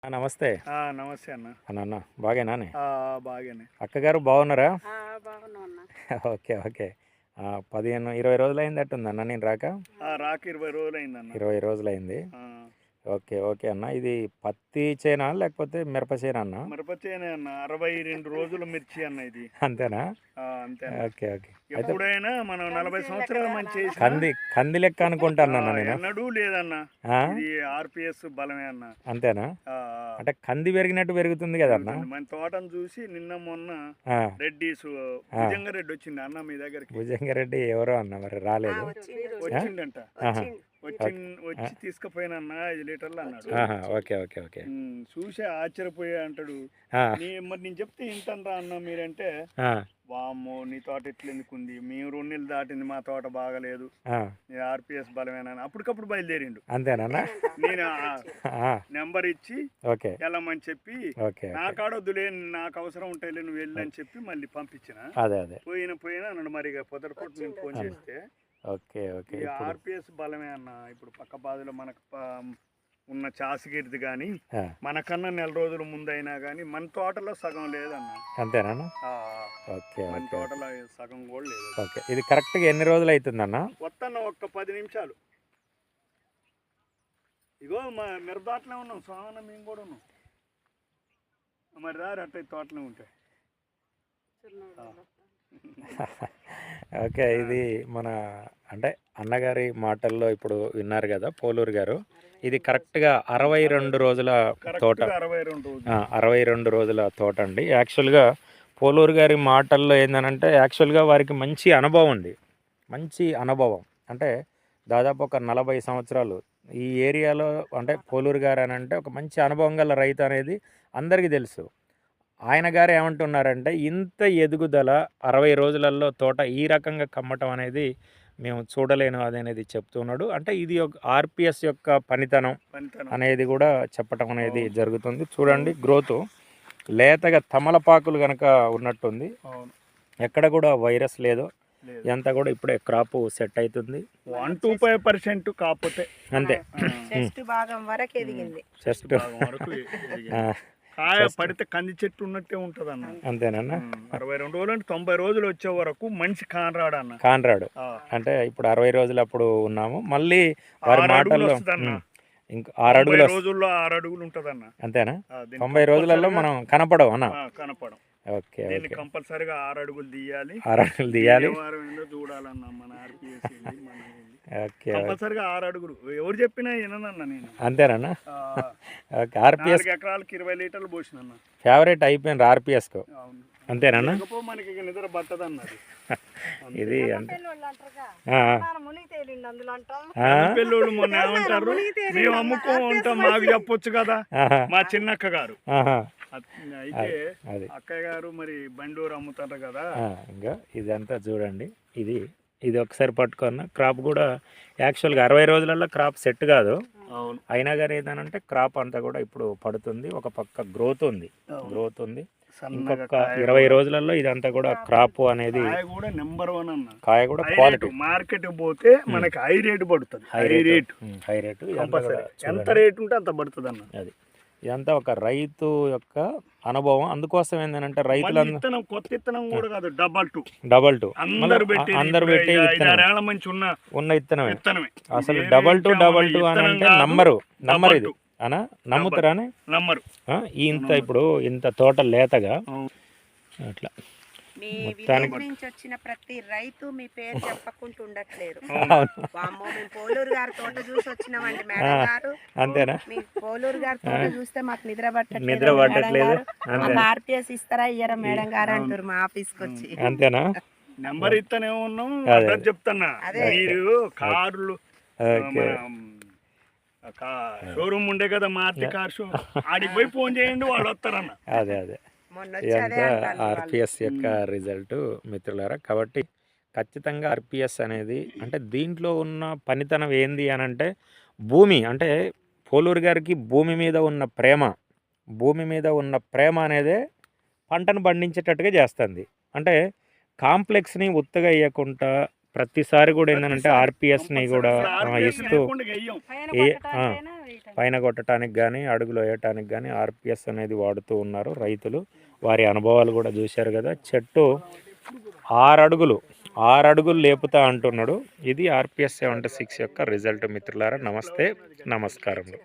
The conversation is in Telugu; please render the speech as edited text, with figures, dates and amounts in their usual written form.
నమస్తే నమస్తే అన్న. అన్న బాగేనా బాగానే. అక్కగారు బాగున్నారా? బాగున్నాం అన్న. ఓకే ఓకే 15-20 రోజులు అయిందట్టుంది అన్న నేను రాక. రాక 20 రోజులు అయిందన్న. 20 రోజులు అయింది. ఓకే ఓకే అన్న. ఇది పత్తి చేనా లేకపోతే మిరప చేనా అన్న? మిరప చేనే అన్న. 62 రోజులు మిర్చి అన్న ఇది. అంతేనా? అంతే. Okay okay. ఎప్పుడైనా మనం 40 సంవత్సరాలు మంచి కంది లెక్క అనుకుంటాను నేను. ఎన్నడూ లేదన్న. ఇది ఆర్పిఎస్ బలమే అన్న. అంతేనా? అంటే కంది పెరిగినట్టు పెరుగుతుంది కదా అన్న. మన తోటను చూసి నిన్న మొన్న రెడ్డి రెడ్డి వచ్చింది అన్న మీ దగ్గరికి. భుజంగారెడ్డి ఎవరో అన్న, మరి రాలేదు. వచ్చిండంట. వచ్చి తీసుకుపోయినా 5 లీటర్లు అన్నాడు. Okay okay okay. చూసి ఆశ్చర్యపోయా అంటాడు. మరి నేను చెప్తే ఇంటనరా అన్న మీరంటే, వామ్మో నీ తోట ఎట్లెందుకుంది, మేము 2 నెలలు దాటింది మా తోట బాగలేదు, ఆర్పిఎస్ బలమేనా అప్పటికప్పుడు బయలుదేరిండు. అంతేనా? నేను నెంబర్ ఇచ్చి వెళ్ళమని చెప్పి, నా కాడొద్దులే నాకు అవసరం ఉంటాయిలే నువ్వు వెళ్ళి అని చెప్పి మళ్ళీ పంపించిన. పోయినా అన్నాడు. మరి పొద్దుటపూట నేను ఫోన్ చేస్తే ఆర్పిఎస్ బలమే అన్న. ఇప్పుడు పక్క బాధలో మనకు ఉన్న చాసిగిరిది కానీ మనకన్నా 4 రోజుల ముందైనా కానీ మన తోటలో సగం లేదన్న. అంతేనా? మన తోటలో సగం కూడా లేదు. ఓకే. ఇది కరెక్ట్గా ఎన్ని రోజులు అవుతుందన్న? వస్తాను ఒక్క 10 నిమిషాలు. ఇగో మా మిరపతోటలో ఉన్నాం, సోమన్న మేము కూడా ఉన్నాం. మరి రారు అట్ట తోటలో ఉంటాయి. ఓకే. ఇది మన అంటే అన్నగారి మాటల్లో ఇప్పుడు విన్నారు కదా పోలూరు గారు. ఇది కరెక్ట్గా 62 రోజుల తోట. 62 రోజుల తోట అండి. యాక్చువల్గా పోలూరు గారి మాటల్లో ఏంటంటే యాక్చువల్గా వారికి మంచి అనుభవం ఉంది. మంచి అనుభవం అంటే దాదాపు ఒక 40 సంవత్సరాలు ఈ ఏరియాలో. అంటే పోలూరు గారు అని అంటే ఒక మంచి అనుభవం గల రైతు అనేది అందరికీ తెలుసు. ఆయన గారు ఏమంటున్నారంటే, ఇంత ఎదుగుదల 60 రోజులలో తోట ఈ రకంగా కమ్మటం అనేది మేము చూడలేను అనేది చెప్తున్నాడు. అంటే ఇది ఒక ఆర్పిఎస్ యొక్క పనితనం అనేది కూడా చెప్పటం అనేది జరుగుతుంది. చూడండి గ్రోత్ లేతగా తమలపాకులు కనుక ఉన్నట్టుంది. ఎక్కడ కూడా వైరస్ లేదు. ఇదంతా కూడా ఇప్పుడే క్రాప్ సెట్ అవుతుంది. 1-2% కాకపోతే అంతే. చెస్ట్ భాగం వరకు ఎదిగింది. చెస్ట్ కాయ పడితే కంది చెట్టు ఉన్నట్టే ఉంటది అన్న. అంతేనన్నా? 62 రోజులు అంటే 90 రోజులు వచ్చే వరకు మనిషి కానరాడు అన్న. కానరాడు అంటే ఇప్పుడు 60 రోజులు అప్పుడు ఉన్నాము. మళ్ళీ వారి మాటల్లో ఇంకా 6 అడుగులు రోజుల్లో 6 అడుగులు ఉంటది అన్న. అంతేనా? 90 రోజులలో మనం కనపడవు అన్న. కనపడం. ఓకే. కంపల్సరీగా 6 అడుగులు తీయాలి. 6 అడుగులు తీయాలి. చూడాలన్న మన ఆర్పిఎస్ కంపల్సరీగా 6 అడుగులు. ఎవరు చెప్పినా విననన్న నేను. అంతేనన్నా? ఆర్పిఎస్ ఎకరాలకు 20 లీటర్లు పోసిన ఫేవరెట్ అయిపోయింది ఆర్పిఎస్ కు. అంతేనన్నా? మనకి నిద్ర పట్టదన్నది. ఇది అంటే పెళ్ళోళ్ళు మొన్న ఏమంటారు, మేము అమ్ముకో ఉంటాం మాకు చెప్పొచ్చు కదా మా చిన్నక్క గారు. అయితే అక్కయ్య గారు మరి బండూరు అమ్ముతారు కదా. ఇంకా ఇదంతా చూడండి. ఇది ఒకసారి పట్టుకున్న క్రాప్ కూడా యాక్చువల్గా 60 రోజులలో క్రాప్ సెట్ కాదు. అయినా కానీ ఏంటంటే క్రాప్ అంతా కూడా ఇప్పుడు పడుతుంది. ఒక పక్క గ్రోత్ ఉంది. ఇంకొక 20 రోజులలో ఇదంతా కూడా క్రాప్ అనేది కూడా నెంబర్ 1 అన్న. కాయ కూడా క్వాలిటీ. మార్కెట్ పోతే మనకి హై రేట్ పడుతుంది. హై రేట్ ఎంత రేట్ ఉంటే అంత పడుతుంది అన్న. అది ఇదంతా ఒక రైతు యొక్క అనుభవం. అందుకోసం ఏంటంటే రైతులందరూ కొత్త విత్తనం కూడా కాదు, డబల్ టూ అందరు పెట్టి ఉన్న విత్తనమే. అసలు డబల్ టూ అని అంటే నమ్మరు ఇది అనా? నమ్ముతారా? ఇంత ఇప్పుడు ఇంత తోట లేతగా అట్లా. మీ విలేజ్ నుంచి వచ్చిన ప్రతి రైతు మీ పేరు చెప్పకుండా ఉండట్లేరు. మేము పోలూరు గారి తోట చూసి వచ్చినామండి మేడం గారు. అంతేనా? మీ పోలూరు గారి తోట చూస్తే మాకు నిద్ర పట్టట్లేదు. ఆర్పిఎస్ ఇస్తారా ఇయ్యరా మేడం గారు అంటారు మా ఆఫీస్కి వచ్చి. అంతేనా? నెంబర్ ఇస్తూనే ఉన్నాం. చెప్తున్నా మీరు కార్లు షోరూమ్ ఉండే కదా మారుతి కార్ షో, ఆడికి పోయి ఫోన్ చేయండి వాళ్ళు వస్తారన్న. అదే ఇదంతా ఆర్పిఎస్ యొక్క రిజల్ట్ మిత్రులారా. కాబట్టి ఖచ్చితంగా ఆర్పిఎస్ అనేది అంటే దీంట్లో ఉన్న పనితనం ఏంది అని అంటే భూమి అంటే పోలూరు గారికి భూమి మీద ఉన్న ప్రేమ అనేదే పంటను పండించేటట్టుగా చేస్తుంది. అంటే కాంప్లెక్స్ని ఉత్తగా వేయకుండా ప్రతిసారి కూడా ఏంటంటే ఆర్పిఎస్ని కూడా ఇస్తూ పైన కొట్టడానికి కానీ అడుగులు వేయటానికి కానీ ఆర్పిఎస్ అనేది వాడుతూ ఉన్నారు రైతులు. వారి అనుభవాలు కూడా చూశారు కదా. చెట్టు 6 అడుగులు లేపుతా అంటున్నాడు. ఇది ఆర్పిఎస్ 76 యొక్క రిజల్ట్ మిత్రులారా. నమస్తే, నమస్కారములు.